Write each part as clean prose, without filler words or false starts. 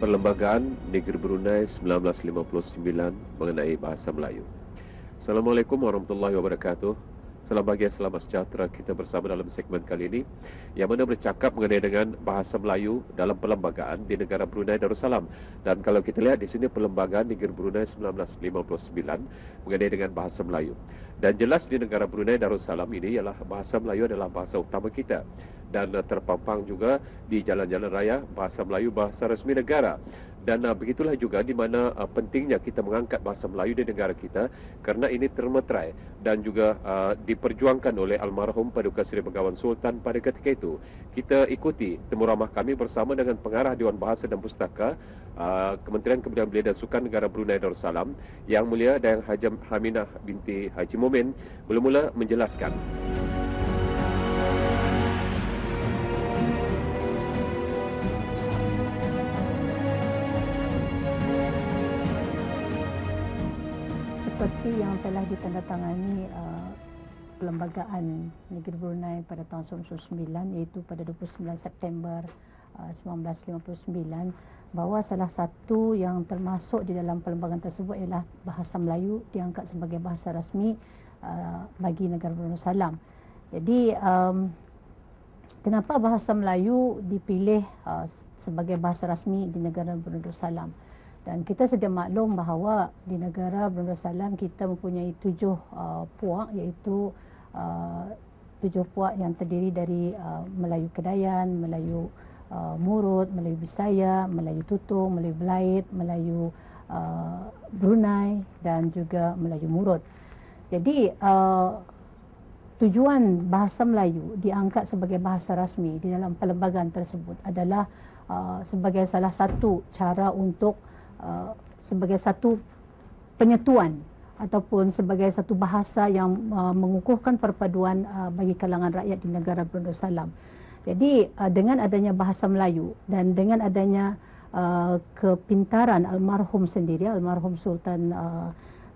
Perlembagaan Negeri Brunei 1959 mengenai bahasa Melayu. Assalamualaikum warahmatullahi wabarakatuh. Salam bahagia, selamat sejahtera, kita bersama dalam segmen kali ini yang mana bercakap mengenai dengan bahasa Melayu dalam perlembagaan di negara Brunei Darussalam. Dan kalau kita lihat di sini Perlembagaan Negeri Brunei 1959 mengenai dengan bahasa Melayu. Dan jelas di negara Brunei Darussalam ini ialah bahasa Melayu adalah bahasa utama kita. Dan terpampang juga di jalan-jalan raya bahasa Melayu bahasa resmi negara. Dan begitulah juga di mana pentingnya kita mengangkat bahasa Melayu di negara kita kerana ini termeterai dan juga diperjuangkan oleh almarhum Paduka Seri Begawan Sultan pada ketika itu. Kita ikuti temu ramah kami bersama dengan Pengarah Dewan Bahasa dan Pustaka Kementerian Kebudayaan Belia dan Sukan Negara Brunei Darussalam, Yang Mulia Dayang Haji Haminah binti Haji Momin, mula-mula menjelaskan. Seperti yang telah ditandatangani Perlembagaan Negeri Brunei pada tahun 1999, iaitu pada 29 September 1959, bahawa salah satu yang termasuk di dalam perlembagaan tersebut ialah bahasa Melayu diangkat sebagai bahasa rasmi bagi negara Brunei Darussalam. Jadi kenapa bahasa Melayu dipilih sebagai bahasa rasmi di negara Brunei Darussalam? Dan kita sedia maklum bahawa di negara Brunei Darussalam kita mempunyai 7 puak, iaitu 7 puak yang terdiri dari Melayu Kedayan, Melayu Murut, Melayu Bisaya, Melayu Tutung, Melayu Belait, Melayu Brunei dan juga Melayu Murut. Jadi tujuan bahasa Melayu diangkat sebagai bahasa rasmi di dalam perlembagaan tersebut adalah sebagai salah satu cara untuk sebagai satu penyetuan ataupun sebagai satu bahasa yang mengukuhkan perpaduan bagi kalangan rakyat di negara Brunei Darussalam. Jadi dengan adanya bahasa Melayu dan dengan adanya kepintaran almarhum sendiri, almarhum Sultan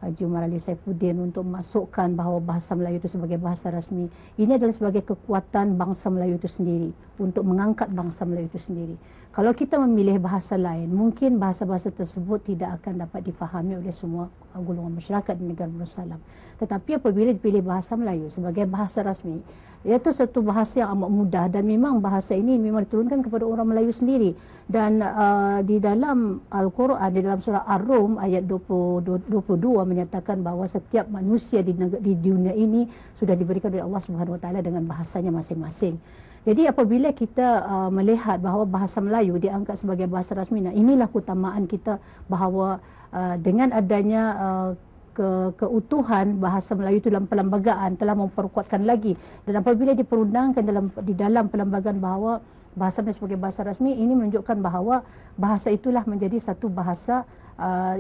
Haji Umar Ali Saifuddin untuk memasukkan bahawa bahasa Melayu itu sebagai bahasa rasmi, ini adalah sebagai kekuatan bangsa Melayu itu sendiri untuk mengangkat bangsa Melayu itu sendiri. Kalau kita memilih bahasa lain, mungkin bahasa-bahasa tersebut tidak akan dapat difahami oleh semua golongan masyarakat di negara Brunei Darussalam. Tetapi apabila dipilih bahasa Melayu sebagai bahasa rasmi, iaitu satu bahasa yang amat mudah dan memang bahasa ini memang diturunkan kepada orang Melayu sendiri. Dan di dalam Al-Quran, di dalam surah Ar-Rum ayat 22 menyatakan bahawa setiap manusia di dunia ini sudah diberikan oleh Allah Subhanahu Wa Taala dengan bahasanya masing-masing. Jadi apabila kita melihat bahawa bahasa Melayu diangkat sebagai bahasa rasmi, nah inilah keutamaan kita bahawa dengan adanya keutuhan bahasa Melayu itu dalam perlembagaan telah memperkuatkan lagi. Dan apabila diperundangkan di dalam perlembagaan bahawa bahasa Melayu sebagai bahasa rasmi, ini menunjukkan bahawa bahasa itulah menjadi satu bahasa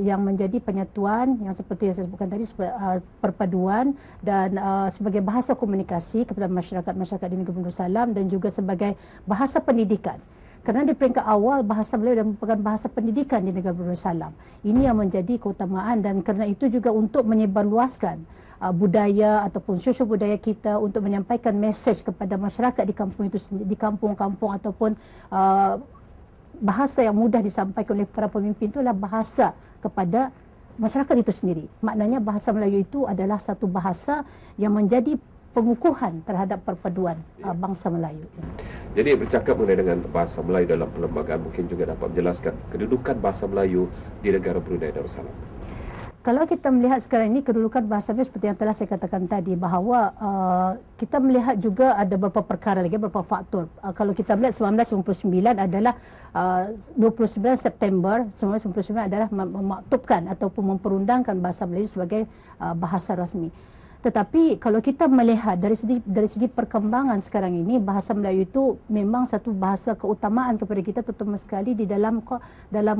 yang menjadi penyatuan yang seperti yang saya sebutkan tadi, perpaduan dan sebagai bahasa komunikasi kepada masyarakat-masyarakat di negeri Brunei Darussalam dan juga sebagai bahasa pendidikan. Kerana di peringkat awal bahasa Melayu merupakan bahasa pendidikan di negara Brunei Darussalam. Ini yang menjadi keutamaan dan kerana itu juga untuk menyebarluaskan budaya ataupun syusyuk budaya kita, untuk menyampaikan mesej kepada masyarakat di kampung itu, di kampung-kampung ataupun bahasa yang mudah disampaikan oleh para pemimpin itu adalah bahasa kepada masyarakat itu sendiri. Maknanya bahasa Melayu itu adalah satu bahasa yang menjadi pengukuhan terhadap perpaduan bangsa Melayu. Jadi bercakap mengenai dengan bahasa Melayu dalam perlembagaan, mungkin juga dapat menjelaskan kedudukan bahasa Melayu di negara Brunei Darussalam. Kalau kita melihat sekarang ini kedudukan bahasa Melayu seperti yang telah saya katakan tadi, bahawa kita melihat juga ada beberapa perkara lagi, beberapa faktor. Kalau kita melihat 1999 adalah 29 September 1999 adalah memaktubkan ataupun memperundangkan bahasa Melayu sebagai bahasa rasmi. Tetapi kalau kita melihat dari segi perkembangan sekarang ini, bahasa Melayu itu memang satu bahasa keutamaan kepada kita, terutama sekali di dalam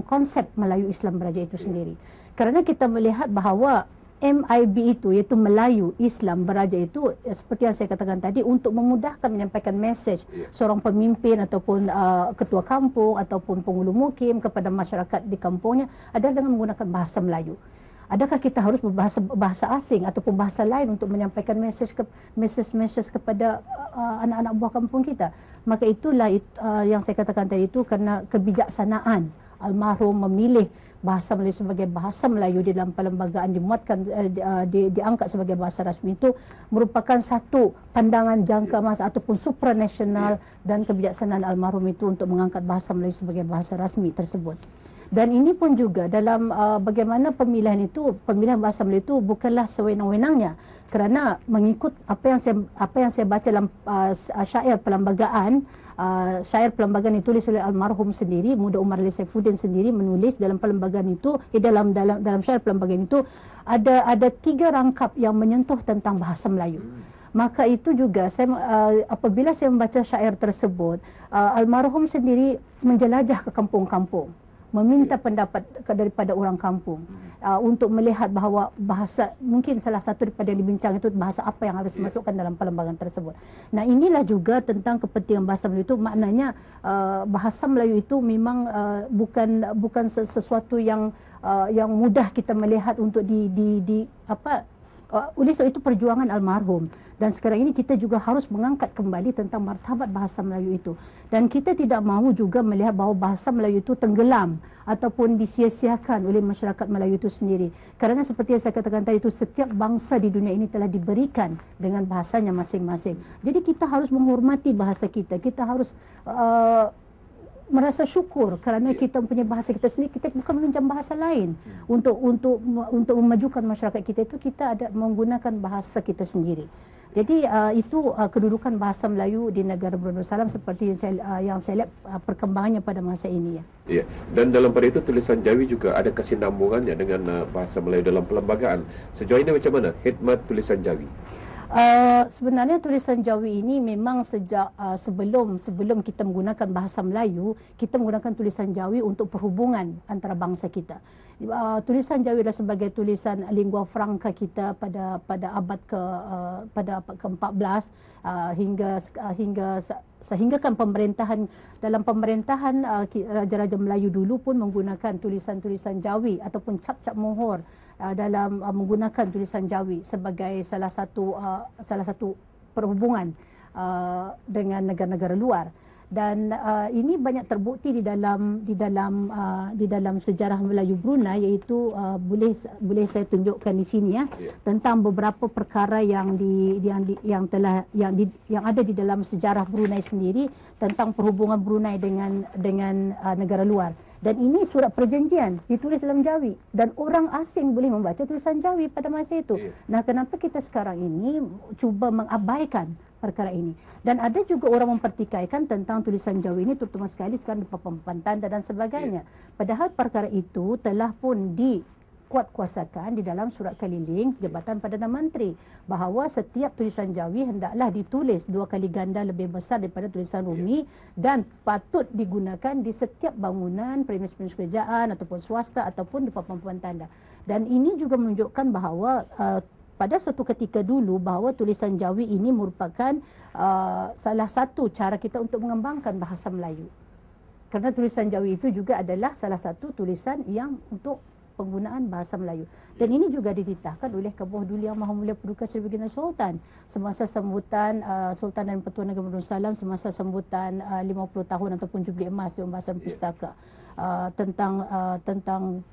konsep Melayu Islam Beraja itu sendiri. Kerana kita melihat bahawa MIB itu, iaitu Melayu Islam Beraja itu, seperti yang saya katakan tadi, untuk memudahkan menyampaikan mesej seorang pemimpin ataupun ketua kampung ataupun penghulu mukim kepada masyarakat di kampungnya adalah dengan menggunakan bahasa Melayu. Adakah kita harus berbahasa asing ataupun bahasa lain untuk menyampaikan mesej kepada anak-anak buah kampung kita? Maka itulah yang saya katakan tadi itu, kerana kebijaksanaan almarhum memilih bahasa Melayu sebagai bahasa Melayu di dalam perlembagaan dimuatkan diangkat sebagai bahasa rasmi itu merupakan satu pandangan jangka masa ataupun supranasional dan kebijaksanaan almarhum itu untuk mengangkat bahasa Melayu sebagai bahasa rasmi tersebut. Dan ini pun juga dalam bagaimana pemilihan bahasa Melayu itu bukanlah sewenang-wenangnya, kerana mengikut apa yang saya baca dalam syair perlembagaan. Syair perlembagaan ditulis oleh almarhum sendiri, Muda Umar Ali Saifuddin sendiri menulis dalam perlembagaan itu, dalam syair perlembagaan itu ada 3 rangkap yang menyentuh tentang bahasa Melayu. Maka itu juga apabila saya membaca syair tersebut, almarhum sendiri menjelajah ke kampung-kampung, meminta pendapat daripada orang kampung untuk melihat bahawa bahasa, mungkin salah satu daripada yang dibincang itu bahasa apa yang harus dimasukkan dalam perlembagaan tersebut. Nah, inilah juga tentang kepentingan bahasa Melayu itu, maknanya bahasa Melayu itu memang bukan sesuatu yang mudah kita melihat untuk oleh sebab itu perjuangan almarhum, dan sekarang ini kita juga harus mengangkat kembali tentang martabat bahasa Melayu itu, dan kita tidak mahu juga melihat bahawa bahasa Melayu itu tenggelam ataupun disia-siakan oleh masyarakat Melayu itu sendiri, kerana seperti yang saya katakan tadi itu, setiap bangsa di dunia ini telah diberikan dengan bahasanya masing-masing. Jadi kita harus menghormati bahasa kita, kita harus merasa syukur kerana kita mempunyai bahasa kita sendiri. Kita bukan meminjam bahasa lain untuk memajukan masyarakat kita, itu kita ada menggunakan bahasa kita sendiri. Jadi itu kedudukan bahasa Melayu di negara Brunei Darussalam seperti yang saya lihat perkembangannya pada masa ini, ya. Ya, dan dalam pada itu tulisan Jawi juga ada kesinambungannya dengan bahasa Melayu dalam perlembagaan. Sejauh ini macam mana khidmat tulisan Jawi? Sebenarnya tulisan Jawi ini memang sejak sebelum kita menggunakan bahasa Melayu, kita menggunakan tulisan Jawi untuk perhubungan antara bangsa kita. Tulisan Jawi adalah sebagai tulisan lingua franca kita pada abad ke-14 sehingga kan dalam pemerintahan Raja-Raja Melayu dulu pun menggunakan tulisan-tulisan Jawi ataupun cap-cap mohor dalam menggunakan tulisan Jawi sebagai salah satu perhubungan dengan negara-negara luar. Dan ini banyak terbukti di dalam sejarah Melayu Brunei, iaitu boleh saya tunjukkan di sini, ya, tentang beberapa perkara yang ada di dalam sejarah Brunei sendiri tentang perhubungan Brunei dengan negara luar. Dan ini surat perjanjian ditulis dalam Jawi, dan orang asing boleh membaca tulisan Jawi pada masa itu. Nah, kenapa kita sekarang ini cuba mengabaikan perkara ini? Dan ada juga orang mempertikaikan tentang tulisan Jawi ini, terutama sekali sekarang di papan tanda dan sebagainya. Padahal perkara itu telah pun dikuatkuasakan di dalam surat keliling Jabatan Perdana Menteri, bahawa setiap tulisan Jawi hendaklah ditulis 2 kali ganda lebih besar daripada tulisan Rumi, dan patut digunakan di setiap bangunan premis-premis kerajaan ataupun swasta ataupun di papan tanda. Dan ini juga menunjukkan bahawa pada suatu ketika dulu bahawa tulisan Jawi ini merupakan salah satu cara kita untuk mengembangkan bahasa Melayu. Kerana tulisan Jawi itu juga adalah salah satu tulisan yang untuk penggunaan bahasa Melayu. Dan ini juga dititahkan oleh Kebawah Duli Yang Maha Mulia Paduka Seri Baginda Sultan semasa sambutan Sultan dan Pertuan Negara Brunei Darussalam semasa sambutan 50 tahun ataupun Jubli Emas di Pembahasan Pustaka tentang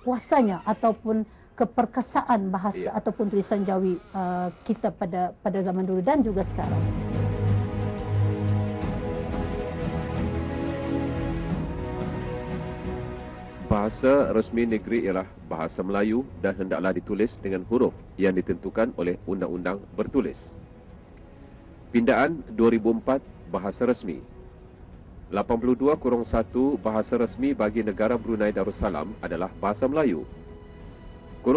kuasanya ataupun keperkasaan bahasa ataupun tulisan Jawi kita pada zaman dulu dan juga sekarang. Bahasa resmi negeri ialah bahasa Melayu dan hendaklah ditulis dengan huruf yang ditentukan oleh Undang-Undang Bertulis. Pindaan 2004 Bahasa Resmi 82-1 Bahasa resmi bagi negara Brunei Darussalam adalah bahasa Melayu. 2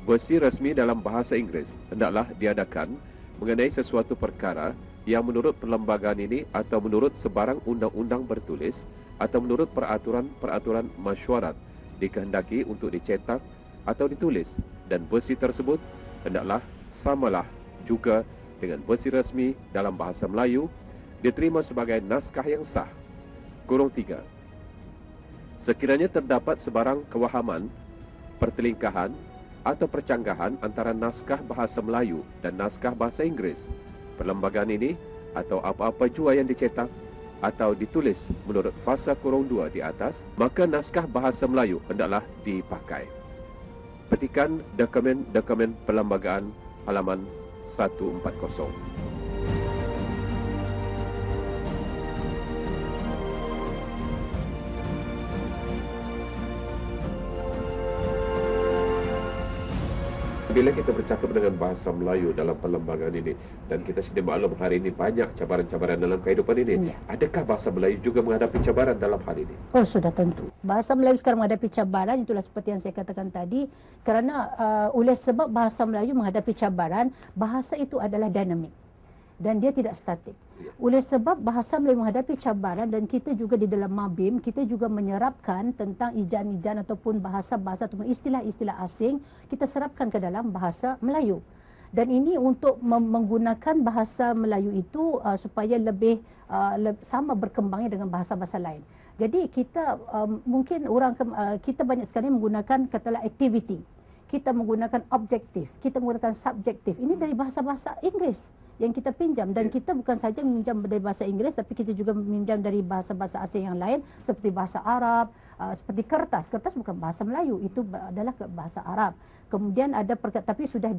Versi resmi dalam bahasa Inggeris hendaklah diadakan mengenai sesuatu perkara yang menurut perlembagaan ini atau menurut sebarang undang-undang bertulis atau menurut peraturan-peraturan mesyuarat dikehendaki untuk dicetak atau ditulis, dan versi tersebut hendaklah samalah juga dengan versi resmi dalam bahasa Melayu diterima sebagai naskah yang sah. 3 Sekiranya terdapat sebarang kewahaman, pertelingkahan atau percanggahan antara naskah bahasa Melayu dan naskah bahasa Inggeris, perlembagaan ini atau apa-apa jua yang dicetak atau ditulis menurut fasa kurung 2 di atas, maka naskah bahasa Melayu hendaklah dipakai. Petikan dokumen perlembagaan halaman 140. Bila kita bercakap dengan bahasa Melayu dalam perlembagaan ini, dan kita sedia maklum hari ini banyak cabaran-cabaran dalam kehidupan ini, adakah bahasa Melayu juga menghadapi cabaran dalam hal ini? Oh, sudah tentu. Bahasa Melayu sekarang menghadapi cabaran, itulah seperti yang saya katakan tadi, kerana oleh sebab bahasa Melayu menghadapi cabaran, bahasa itu adalah dinamik dan dia tidak statik. Oleh sebab bahasa Melayu menghadapi cabaran, dan kita juga di dalam Mabim, kita juga menyerapkan tentang ijaan-ijaan ataupun bahasa-bahasa ataupun istilah-istilah asing, kita serapkan ke dalam bahasa Melayu. Dan ini untuk menggunakan bahasa Melayu itu supaya lebih sama berkembangnya dengan bahasa-bahasa lain. Jadi kita mungkin kita banyak sekali menggunakan katalah aktiviti. Kita menggunakan objektif, kita menggunakan subjektif. Ini dari bahasa-bahasa Inggeris yang kita pinjam, dan kita bukan saja meminjam dari bahasa Inggeris, tapi kita juga meminjam dari bahasa-bahasa asing yang lain seperti bahasa Arab, seperti kertas. Kertas bukan bahasa Melayu, itu adalah bahasa Arab. Kemudian ada tapi sudah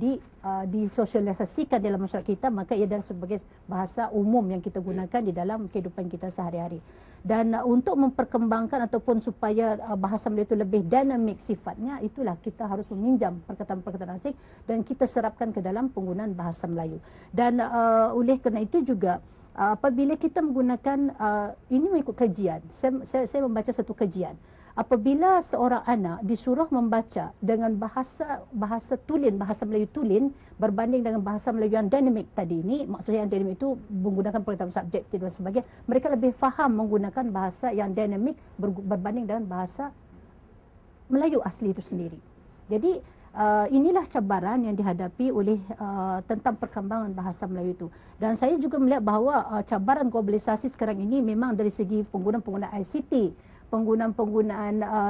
disosialisasikan dalam masyarakat kita, maka ia adalah sebagai bahasa umum yang kita gunakan di dalam kehidupan kita sehari-hari. Dan untuk memperkembangkan ataupun supaya bahasa Melayu itu lebih dinamik sifatnya, itulah kita harus meminjam perkataan-perkataan asing dan kita serapkan ke dalam penggunaan bahasa Melayu. Dan oleh kerana itu juga apabila kita menggunakan ini mengikut kajian, saya membaca satu kajian. Apabila seorang anak disuruh membaca dengan bahasa tulen, bahasa Melayu tulen berbanding dengan bahasa Melayu yang dinamik tadi ini, maksudnya yang dinamik itu menggunakan perkataan subjektif dan sebagainya, mereka lebih faham menggunakan bahasa yang dinamik berbanding dengan bahasa Melayu asli itu sendiri. Jadi inilah cabaran yang dihadapi oleh tentang perkembangan bahasa Melayu itu. Dan saya juga melihat bahawa cabaran globalisasi sekarang ini memang dari segi penggunaan ICT, penggunaan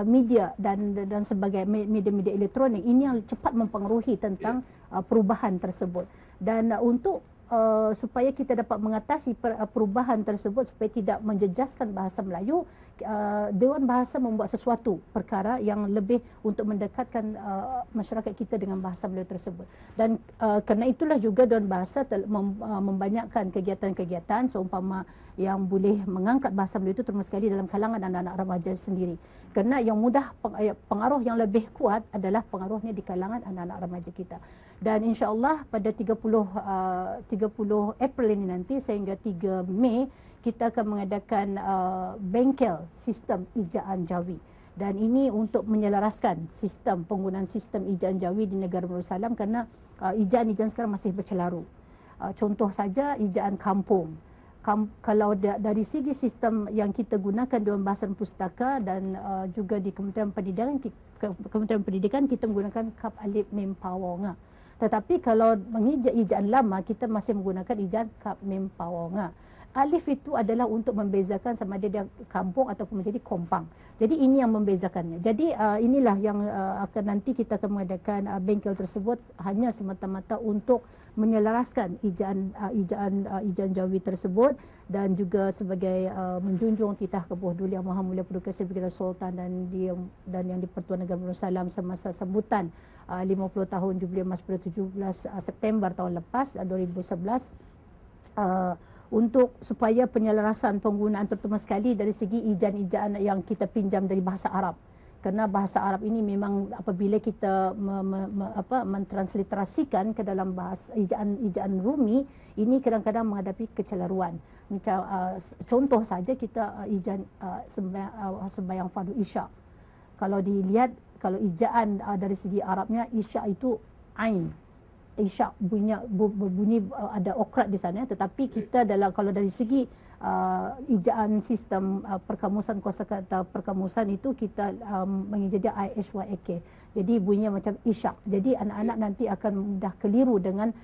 media dan sebagainya, media-media elektronik, ini yang cepat mempengaruhi tentang perubahan tersebut. Dan untuk supaya kita dapat mengatasi perubahan tersebut, supaya tidak menjejaskan bahasa Melayu, Dewan Bahasa membuat sesuatu perkara yang lebih untuk mendekatkan masyarakat kita dengan bahasa Melayu tersebut. Dan kerana itulah juga Dewan Bahasa membanyakkan kegiatan-kegiatan seumpama yang boleh mengangkat bahasa Melayu itu terutama sekali dalam kalangan anak-anak remaja sendiri. Kerana yang mudah pengaruh yang lebih kuat adalah pengaruhnya di kalangan anak-anak remaja kita. Dan insya-Allah pada 30 April ini nanti sehingga 3 Mei kita akan mengadakan bengkel sistem ijaan Jawi. Dan ini untuk menyelaraskan penggunaan sistem ijaan Jawi di negara Darussalam, kerana ijaan-ijaan sekarang masih bercelaru. Contoh saja ijaan kampung. Kalau dari segi sistem yang kita gunakan Dewan Bahasa dan Pustaka dan juga di Kementerian Pendidikan kita menggunakan kap alif mim pawonga. Tetapi kalau ijaan lama kita masih menggunakan ijaan kap mim pawonga. Alif itu adalah untuk membezakan sama ada dia kampung ataupun menjadi kompang. Jadi ini yang membezakannya. Jadi inilah yang akan nanti kita akan mengadakan bengkel tersebut hanya semata-mata untuk menyelaraskan ijaan Jawi tersebut, dan juga sebagai menjunjung titah kebuah Duli Yang Maha Mulia Paduka Sri Baginda Sultan dan yang di-Pertuan Negara Darussalam semasa sambutan 50 tahun Jubili Emas pada 17 September tahun lepas 2011, untuk supaya penyelarasan penggunaan terutama sekali dari segi ijaan-ijaan yang kita pinjam dari bahasa Arab. Kerana bahasa Arab ini memang apabila kita mentransliterasikan ke dalam bahasa ijaan Rumi, ini kadang-kadang menghadapi kecelaruan. Macam contoh saja kita ijaan sembahyang fardu Isya. Kalau dilihat, kalau ijaan dari segi Arabnya, Isya itu ain. Isyak bunyi ada okrat di sana, tetapi kita kalau dari segi ijaan sistem perkamusan kosakata perkamusan itu kita menjadi ISYAK. Jadi bunyinya macam isyak. Jadi anak-anak nanti akan mudah keliru dengan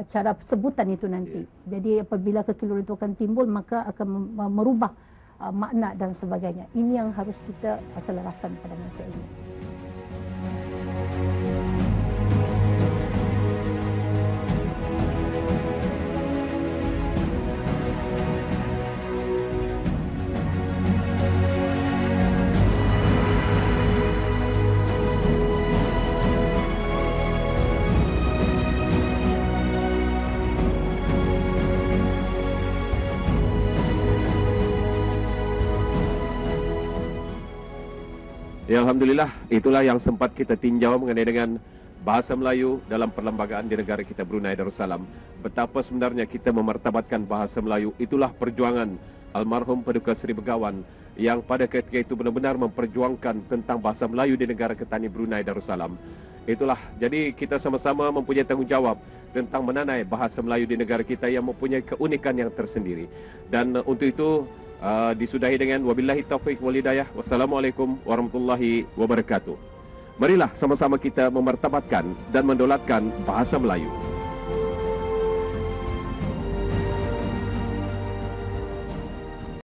cara sebutan itu nanti. Jadi apabila kekeliruan itu akan timbul, maka akan merubah makna dan sebagainya. Ini yang harus kita selaraskan pada masa ini. Ya, Alhamdulillah, itulah yang sempat kita tinjau mengenai dengan bahasa Melayu dalam perlembagaan di negara kita Brunei Darussalam. Betapa sebenarnya kita memartabatkan bahasa Melayu. Itulah perjuangan almarhum Paduka Seri Begawan yang pada ketika itu benar-benar memperjuangkan tentang bahasa Melayu di negara Ketani Brunei Darussalam. Itulah, jadi kita sama-sama mempunyai tanggungjawab tentang menanai bahasa Melayu di negara kita yang mempunyai keunikan yang tersendiri. Dan untuk itu disudahi dengan wabillahi taufiq wal hidayah. Wassalamualaikum warahmatullahi wabarakatuh. Marilah sama-sama kita memartabatkan dan mendolatkan bahasa Melayu.